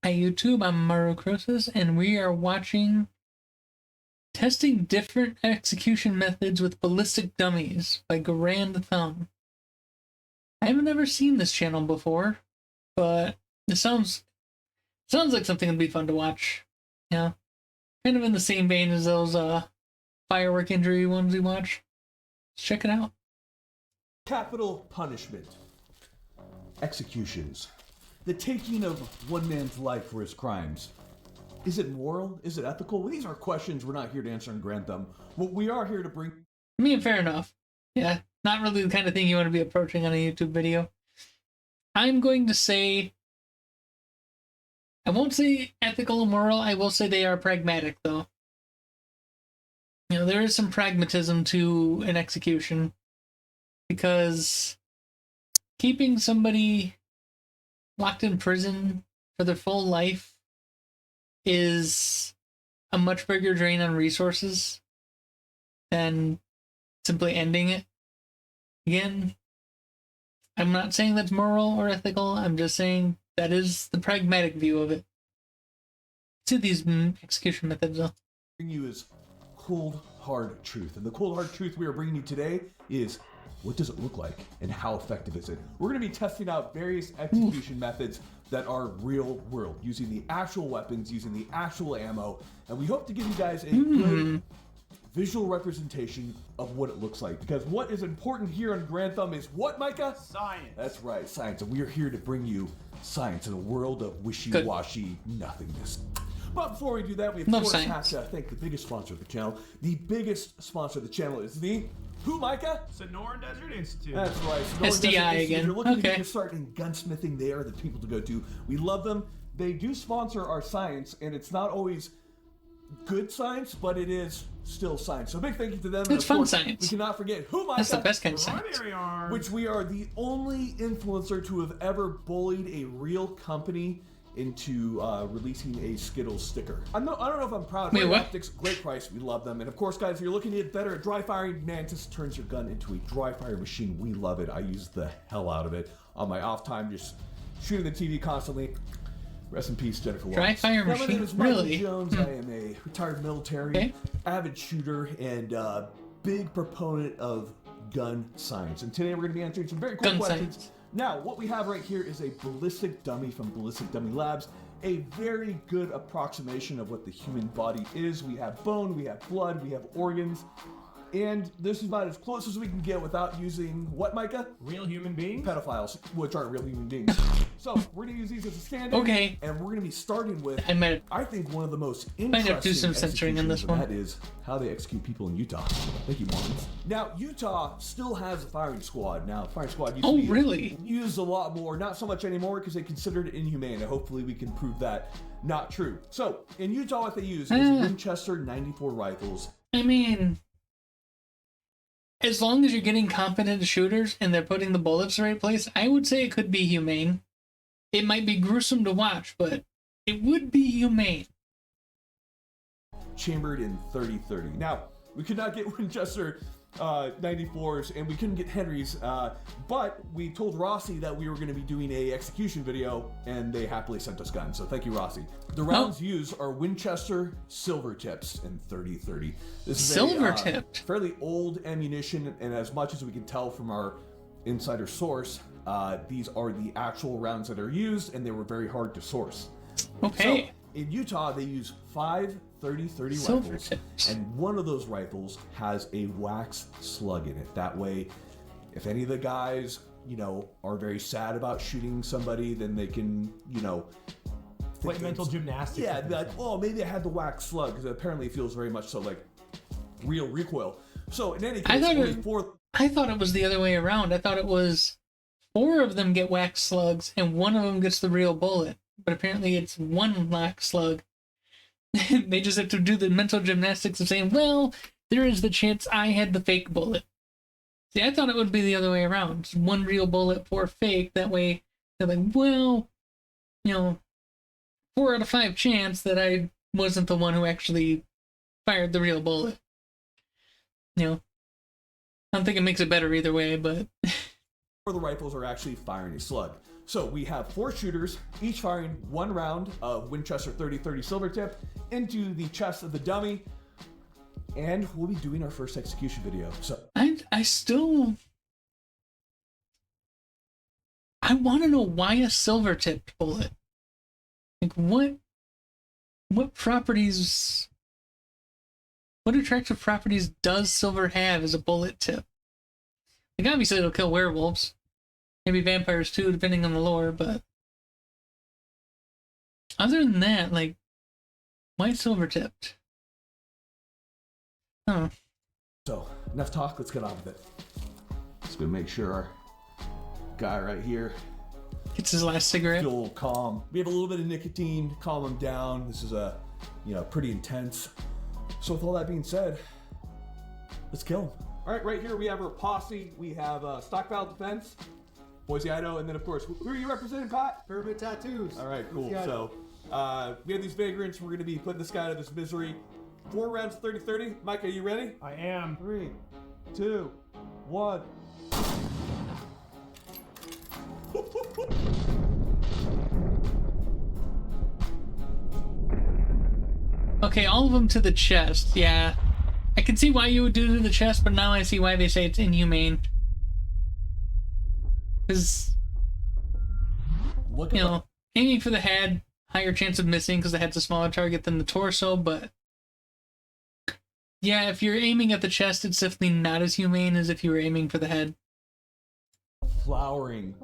Hi YouTube, I'm Amaru and we are watching Testing Different Execution Methods with Ballistic Dummies by Garand. I haven't ever seen this channel before, but it sounds like something that'd be fun to watch. Yeah, kind of in the same vein as those firework injury ones we watch. Let's check it out. Capital punishment. Executions. The taking of one man's life for his crimes. Is it moral? Is it ethical? Well, these are questions we're not here to answer in Grantham. What we are here to bring... I mean, fair enough. Yeah, not really the kind of thing you want to be approaching on a YouTube video. I'm going to say... I won't say ethical or moral, I will say they are pragmatic, though. You know, there is some pragmatism to an execution, because keeping somebody locked in prison for their full life is a much bigger drain on resources than simply ending it. Again, I'm not saying that's moral or ethical, I'm just saying that is the pragmatic view of it. To these execution methods, though. Bring you is cold, hard truth. And the cold, hard truth we are bringing you today is, what does it look like and how effective is it? We're going to be testing out various execution methods that are real world, using the actual weapons, using the actual ammo, and we hope to give you guys a good visual representation of what it looks like. Because what is important here on Grantham is what, Micah? Science. That's right, science. And we are here to bring you science in a world of wishy-washy nothingness. But before we do that, we of course have to thank the biggest sponsor of the channel. The biggest sponsor of the channel is the... Who, Micah? Sonoran Desert Institute. That's right. SDI again. If you're looking to get your start in gunsmithing, they are the people to go to. We love them. They do sponsor our science, and it's not always good science, but it is still science. So big thank you to them. It's fun science. We cannot forget who, Micah? That's the best kind of science. Which we are the only influencer to have ever bullied a real company into releasing a Skittles sticker. I don't know if I'm proud. Wait, what? Optics, great price. We love them. And of course, guys, if you're looking to get better at dry firing, Mantis turns your gun into a dry fire machine. We love it. I use the hell out of it on my off time, just shooting the TV constantly. Rest in peace, Jennifer Lawrence. Dry fire machine? My name is Michael Really? Jones. I am a retired military, avid shooter, and big proponent of gun science. And today we're going to be answering some very cool questions. Science. Now, what we have right here is a ballistic dummy from Ballistic Dummy Labs. A very good approximation of what the human body is. We have bone, we have blood, we have organs. And this is about as close as we can get without using, what, Micah? Real human beings? Pedophiles, which aren't real human beings. So, we're going to use these as a stand-in. Okay. And we're going to be starting with, I think, one of the most might have to do some censoring on this one. That is how they execute people in Utah. Thank you, Mormons. Now, Utah still has a firing squad. Now, firing squad used to be really? used a lot more. Not so much anymore because they considered it inhumane. And hopefully we can prove that not true. So, in Utah, what they use is Winchester 94 rifles. I mean, as long as you're getting competent shooters and they're putting the bullets in the right place, I would say it could be humane. It might be gruesome to watch, but it would be humane. Chambered in 30-30. Now, we could not get Winchester 94s and we couldn't get Henrys, but we told Rossi that we were going to be doing a execution video and they happily sent us guns. So thank you, Rossi. The rounds used are Winchester silver tips in 30-30. This is silver tipped. Fairly old ammunition, and as much as we can tell from our insider source, these are the actual rounds that are used, and they were very hard to source. Okay. So, in Utah, they use 5 30-30 silver rifles, tips. and one of those rifles has a wax slug in it. That way, if any of the guys, are very sad about shooting somebody, then they can, like mental gymnastics. Yeah, be like, oh, maybe I had the wax slug, because apparently it feels very much so like real recoil. So in any case, I thought it was the other way around. I thought it was 4 of them get wax slugs and 1 of them gets the real bullet. But apparently it's 1 wax slug. They just have to do the mental gymnastics of saying, well, there is the chance I had the fake bullet. See, I thought it would be the other way around. 1 real bullet, 4 fake. That way they're like, well, 4 out of 5 chance that I wasn't the one who actually fired the real bullet. I don't think it makes it better either way, but... Or the rifles are actually firing a slug. So we have 4 shooters, each firing 1 round of Winchester 30-30 silver tip into the chest of the dummy, and we'll be doing our first execution video. So I want to know why a silver tipped bullet. Like what properties, what attractive properties does silver have as a bullet tip? Like obviously it'll kill werewolves, maybe vampires too, depending on the lore, but other than that, like, why silver tipped? Oh. So, enough talk, let's get on with it. Just gonna make sure our guy right here Gets his last cigarette. feel a little calm. We have a little bit of nicotine, calm him down. This is pretty intense. So with all that being said, let's kill him. All right, right here we have our posse. We have Stockpile Defense, Boise, Idaho, and then of course, who are you representing, Pat? Pyramid Tattoos. All right, cool. So we have these vagrants. We're gonna be putting this guy out of his misery. 4 rounds 30-30. Mike, are you ready? I am. 3, 2, 1. Okay, all of them to the chest. Yeah, I can see why you would do it to the chest, but now I see why they say it's inhumane. Because, aiming for the head, higher chance of missing because the head's a smaller target than the torso, but yeah, if you're aiming at the chest, it's definitely not as humane as if you were aiming for the head. Flowering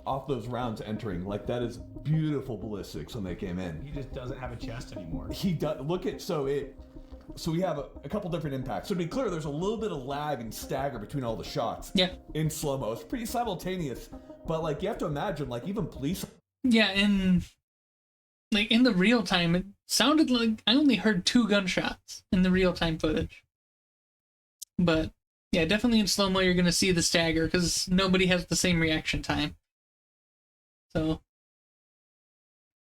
off those rounds entering, like that is beautiful ballistics when they came in. He just doesn't have a chest anymore. He does. Look at so we have a couple different impacts. So to be clear, there's a little bit of lag and stagger between all the shots. Yeah. In slow mo, it's pretty simultaneous. But like you have to imagine, like even police. Yeah, in the real time, it sounded like I only heard 2 gunshots in the real time footage. But yeah, definitely in slow mo, you're gonna see the stagger because nobody has the same reaction time. So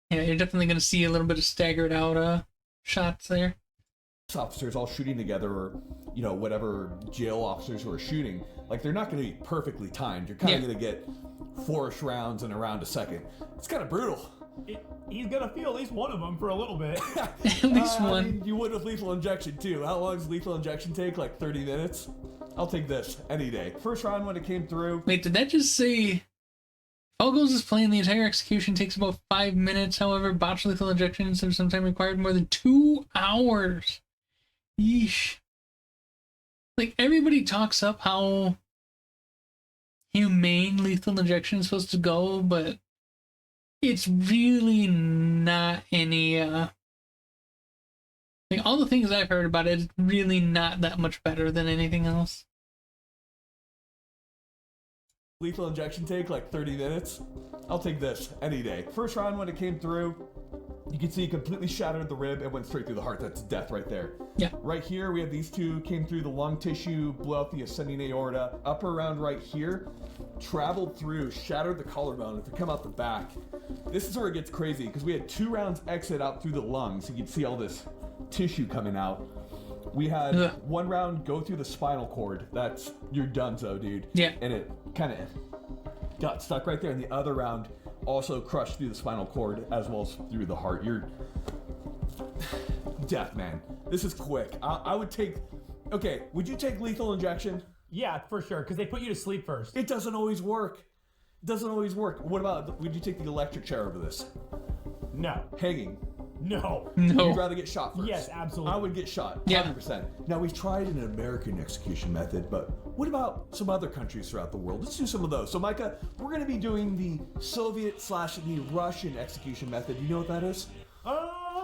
yeah, you're definitely gonna see a little bit of staggered out shots there. Officers all shooting together, or whatever jail officers who are shooting, like they're not going to be perfectly timed. You're kind of going to get 4-ish rounds in around a second. It's kind of brutal. He's gonna feel at least one of them for a little bit. At least one. I mean, you would with lethal injection too. How long does lethal injection take? Like 30 minutes? I'll take this any day. First round when it came through. Wait, did that just say all goes as planned? The entire execution takes about 5 minutes. However, botched lethal injections have sometimes required more than 2 hours. Yeesh. Like, everybody talks up how humane lethal injection is supposed to go, but it's really not any, like, all the things I've heard about it, it's really not that much better than anything else. Lethal injection take like 30 minutes. I'll take this any day. First round when it came through, you can see it completely shattered the rib and went straight through the heart. That's death right there. Yeah. Right here, we have these 2 came through the lung tissue, blew out the ascending aorta. Upper round right here, traveled through, shattered the collarbone. If you come out the back, this is where it gets crazy because we had 2 rounds exit out through the lungs. You can see all this tissue coming out. We had 1 round go through the spinal cord. That's, you're donezo, dude. Yeah. And it kind of got stuck right there. And the other round also crushed through the spinal cord as well as through the heart. You're death, man. This is quick. I would take. Okay, would you take lethal injection? Yeah, for sure, because they put you to sleep first. It doesn't always work. It doesn't always work. What about, would you take the electric chair over this? No. Hanging. No. No. You'd rather get shot first? Yes, absolutely. I would get shot, Yeah. 100%. Now, we've tried an American execution method, but what about some other countries throughout the world? Let's do some of those. So, Micah, we're going to be doing the Soviet/the Russian execution method. You know what that is?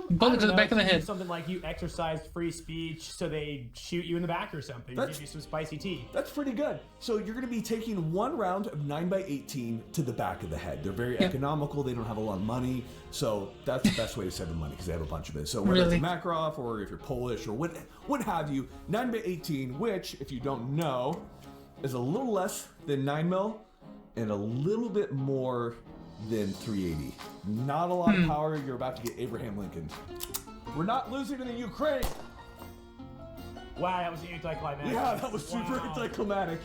Bullet to the back of the head. Something like you exercised free speech, so they shoot you in the back or something. Give you some spicy tea. That's pretty good. So you're going to be taking 1 round of 9x18 to the back of the head. They're very economical. They don't have a lot of money. So that's the best way to save the money because they have a bunch of it. So whether it's a Makarov or if you're Polish or what have you, 9x18, which, if you don't know, is a little less than 9mm and a little bit more than 380. Not a lot of power. You're about to get Abraham Lincoln. We're not losing to the Ukraine. Wow, that was anticlimactic. Yeah, that was super anticlimactic.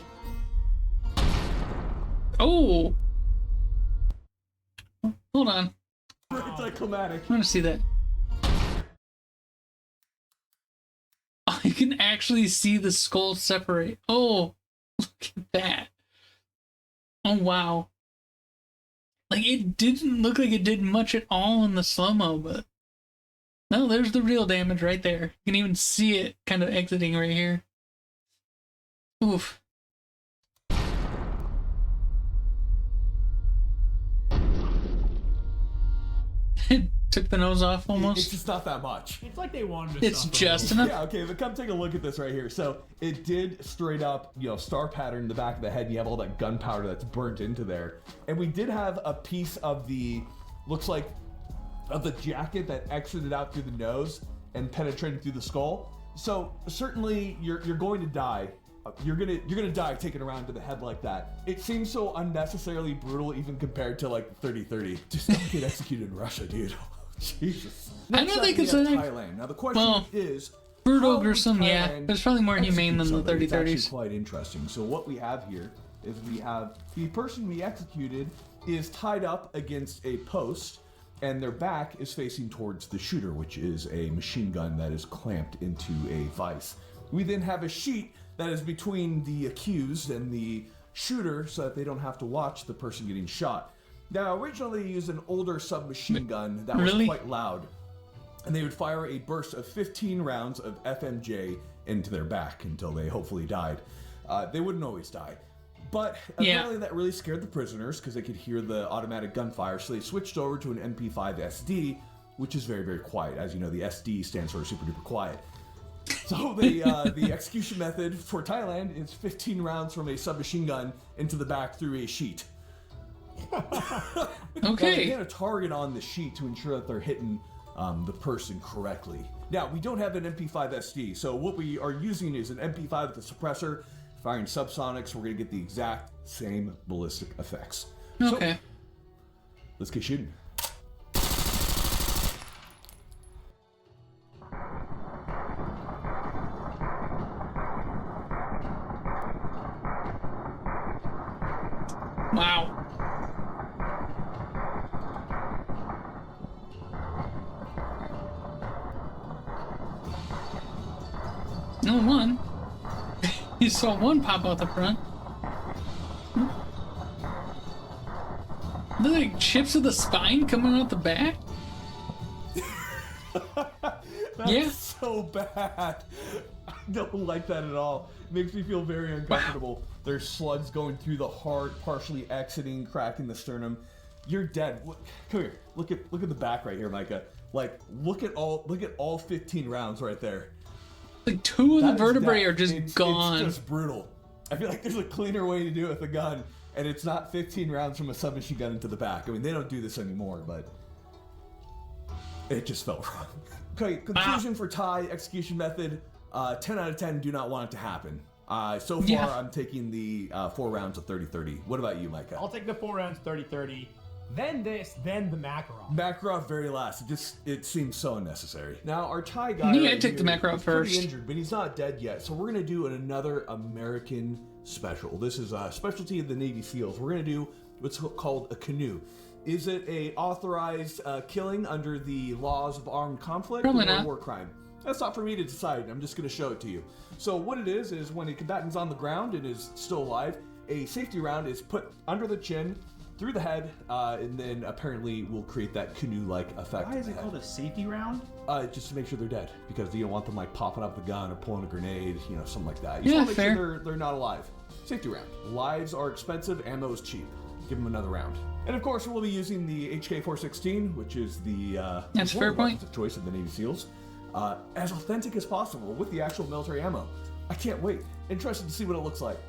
Oh. Hold on. Anticlimactic. I want to see that. Oh, you can actually see the skull separate. Oh, look at that. Oh, wow. Like, it didn't look like it did much at all in the slow-mo, but... No, there's the real damage right there. You can even see it kind of exiting right here. Oof. It took the nose off almost. It's just not that much. It's like they wanted to It's suffer. just enough. Yeah, okay, but come take a look at this right here. So it did straight up, star pattern in the back of the head, and you have all that gunpowder that's burnt into there. And we did have a piece of the, looks like, of the jacket that exited out through the nose and penetrated through the skull. So certainly you're going to die. You're gonna die taking around to the head like that. It seems so unnecessarily brutal, even compared to like 30-30. Just don't get executed in Russia, dude. Jesus. I don't think it's Thailand. Now the question is, brutal, how gruesome, would yeah. Thailand But it's probably more humane than the execute somebody? 30-30s. It's actually quite interesting. So what we have here is we have the person we executed is tied up against a post, and their back is facing towards the shooter, which is a machine gun that is clamped into a vise. We then have a sheet that is between the accused and the shooter so that they don't have to watch the person getting shot. Now, originally they used an older submachine gun that was quite loud, and they would fire a burst of 15 rounds of FMJ into their back until they hopefully died. They wouldn't always die. But apparently that really scared the prisoners because they could hear the automatic gunfire, so they switched over to an MP5 SD, which is very, very quiet. As you know, the SD stands for super duper quiet. So the execution method for Thailand is 15 rounds from a submachine gun into the back through a sheet. Okay. They hit a target on the sheet to ensure that they're hitting the person correctly. Now, we don't have an MP5 SD, so what we are using is an MP5 with a suppressor, firing subsonics. We're going to get the exact same ballistic effects. Okay. So, let's get shooting. Wow. No one. You saw one pop out the front. Look like chips of the spine coming out the back. That's so bad. I don't like that at all. It makes me feel very uncomfortable. Wow. There's slugs going through the heart, partially exiting, cracking the sternum. You're dead. Come here. Look at the back right here, Micah. Like, look at all 15 rounds right there. Like two of the vertebrae are just gone. It's just brutal. I feel like there's a cleaner way to do it with a gun, and it's not 15 rounds from a submachine gun into the back. I mean, they don't do this anymore, but it just felt wrong. Okay, conclusion for Thai execution method. 10 out of 10 do not want it to happen. So far, I'm taking the 4 rounds of 30-30. What about you, Micah? I'll take the 4 rounds 30-30. Then this, then the Makarov. Makarov very last. It seems so unnecessary. Now our Thai guy. Yeah, I took the Makarov first. Pretty injured, but he's not dead yet. So we're gonna do another American special. This is a specialty of the Navy SEALs. We're gonna do what's called a canoe. Is it a authorized killing under the laws of armed conflict Probably or not. war crime? That's not for me to decide. I'm just gonna show it to you. So what it is when a combatant's on the ground and is still alive, a safety round is put under the chin, through the head, and then apparently will create that canoe-like effect. Why is it called a safety round? Just to make sure they're dead, because you don't want them like popping up the gun or pulling a grenade, something like that. You Yeah, just want to make fair. sure they're not alive. Safety round. Lives are expensive, ammo is cheap. Give them another round. And of course, we'll be using the HK-416, which is the That's a fair point. of choice of the Navy SEALs, as authentic as possible with the actual military ammo. I can't wait. Interested to see what it looks like.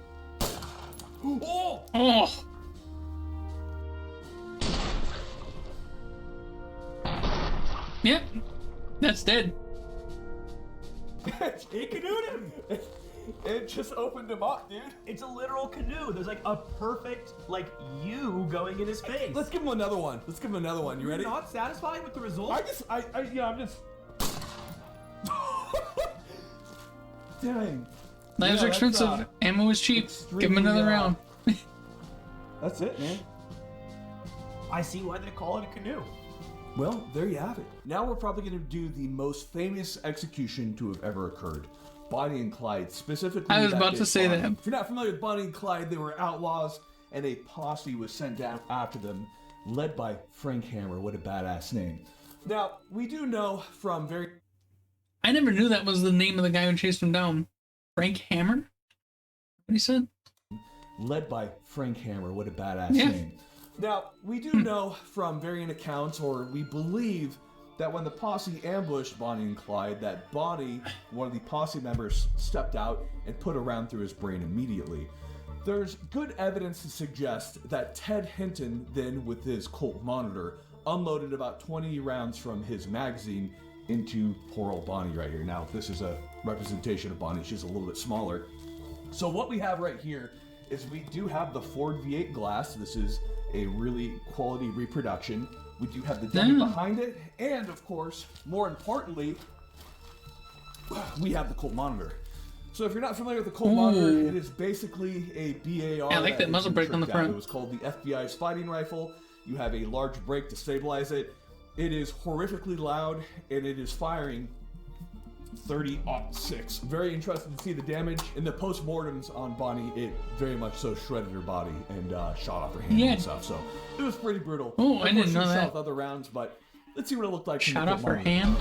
Oh! Oh. Yep, that's dead. It canoed him! It just opened him up, dude. It's a literal canoe. There's like a perfect, U going in his face. Let's give him another one. You ready? You're not satisfied with the result? I'm just... Dang. Lives are expensive. Ammo is cheap. Give him another round. That's it, man. I see why they call it a canoe. Well, there you have it. Now we're probably going to do the most famous execution to have ever occurred. Bonnie and Clyde, specifically. I was about to say that. If you're not familiar with Bonnie and Clyde, they were outlaws, and a posse was sent down after them, led by Frank Hammer. What a badass name. Now, we do know from very... I never knew that was the name of the guy who chased him down. Frank Hammer? What he said? Led by Frank Hammer. What a badass Yeah. name. Now, we do know from varying accounts, or we believe, that when the posse ambushed Bonnie and Clyde, that Bonnie, one of the posse members, stepped out and put a round through his brain immediately. There's good evidence to suggest that Ted Hinton, then with his Colt Monitor, unloaded about 20 rounds from his magazine into poor old Bonnie right here. Now, this is a representation of Bonnie. She's a little bit smaller. So what we have right here is we do have the Ford V8 glass. This is a really quality reproduction. We do have the dummy behind it, and of course, more importantly, we have the Colt Monitor. So if you're not familiar with the Colt Monitor, it is basically a BAR. Yeah, I like that muzzle brake on the front. It was called the FBI's fighting rifle. You have a large brake to stabilize it. It is horrifically loud, and it is firing 30-06. Very interested to see the damage. In the post-mortems on Bonnie, it very much so shredded her body and shot off her hand and stuff. So it was pretty brutal. Oh, I didn't know Shot that. with other rounds, but let's see what it looked like. Shot off her hand?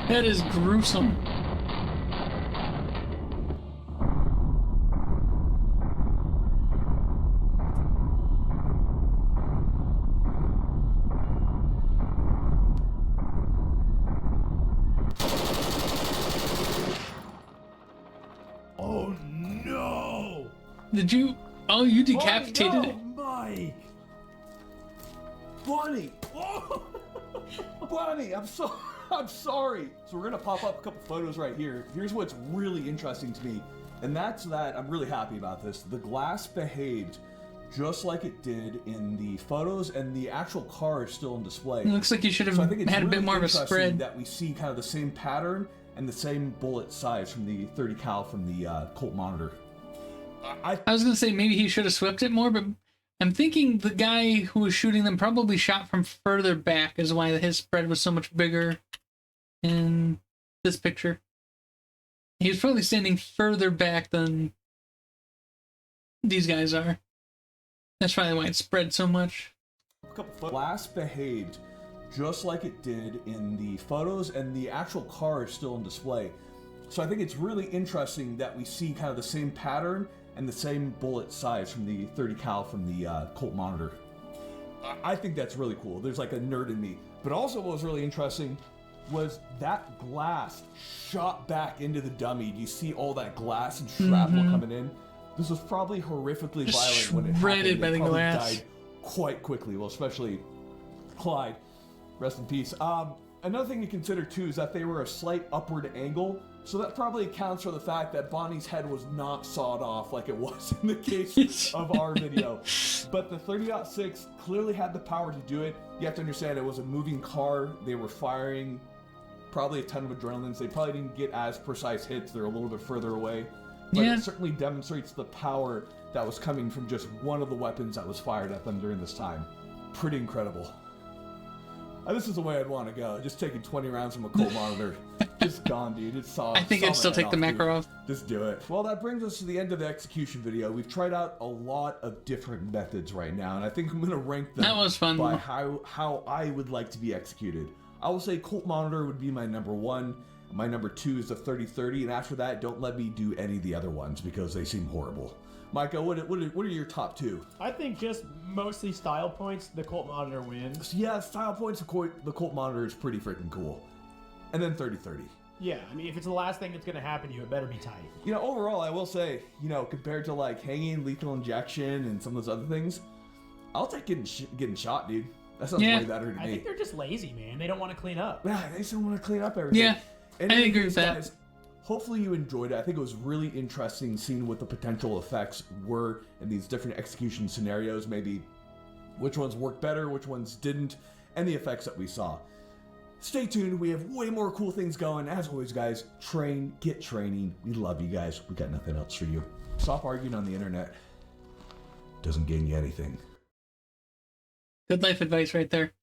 That is gruesome. Oh no! Did you? Oh, you decapitated it. Mike! Bonnie! Oh. Bonnie, I'm sorry. So we're gonna pop up a couple photos right here. Here's what's really interesting to me, and that's that I'm really happy about this. The glass behaved just like it did in the photos, and the actual car is still on display. It looks like you should have So I think it's had a really bit more of a interesting spread. that we see kind of the same pattern and the same bullet size from the 30 cal from the Colt Monitor. I was gonna say maybe he should have swept it more, but I'm thinking the guy who was shooting them probably shot from further back, is why his spread was so much bigger in this picture. He was probably standing further back than these guys are. That's probably why it spread so much. Glass behaved just like it did in the photos, and the actual car is still on display. So I think it's really interesting that we see kind of the same pattern and the same bullet size from the 30 cal from the Colt Monitor. I think that's really cool. There's like a nerd in me. But also what was really interesting was that glass shot back into the dummy. Do you see all that glass and shrapnel coming in? This was probably horrifically violent when it Shredded happened. by the It probably glass. died quite quickly. Well, especially Clyde. Rest in peace. Another thing to consider too is that they were a slight upward angle, so that probably accounts for the fact that Bonnie's head was not sawed off like it was in the case of our video. But the 30-06 clearly had the power to do it. You have to understand it was a moving car. They were firing probably a ton of adrenaline. They probably didn't get as precise hits. They're a little bit further away. But it certainly demonstrates the power that was coming from just one of the weapons that was fired at them during this time. Pretty incredible. This is the way I'd want to go. Just taking 20 rounds from a Colt Monitor. Just gone, dude. It's solid. I think I'd still take the macro off. Just do it. Well, that brings us to the end of the execution video. We've tried out a lot of different methods right now, and I think I'm going to rank them That was fun. by how I would like to be executed. I will say Colt Monitor would be my number 1. My number 2 is the 30-30, and after that, don't let me do any of the other ones because they seem horrible. Micah, what are your top 2? I think just mostly style points, the Colt Monitor wins. Yeah, style points, the Colt Monitor is pretty freaking cool. And then 30-30. Yeah, I mean, if it's the last thing that's going to happen to you, it better be tight. You know, overall, I will say, you know, compared to like hanging, lethal injection, and some of those other things, I'll take getting shot, dude. That sounds way better to me. I think they're just lazy, man. They don't want to clean up. Yeah, they just don't want to clean up everything. Yeah, I agree with that. Guys, hopefully you enjoyed it. I think it was really interesting seeing what the potential effects were in these different execution scenarios, maybe which ones worked better, which ones didn't, and the effects that we saw. Stay tuned. We have way more cool things going. As always, guys, train, get training. We love you guys. We got nothing else for you. Stop arguing on the internet. Doesn't gain you anything. Good life advice right there.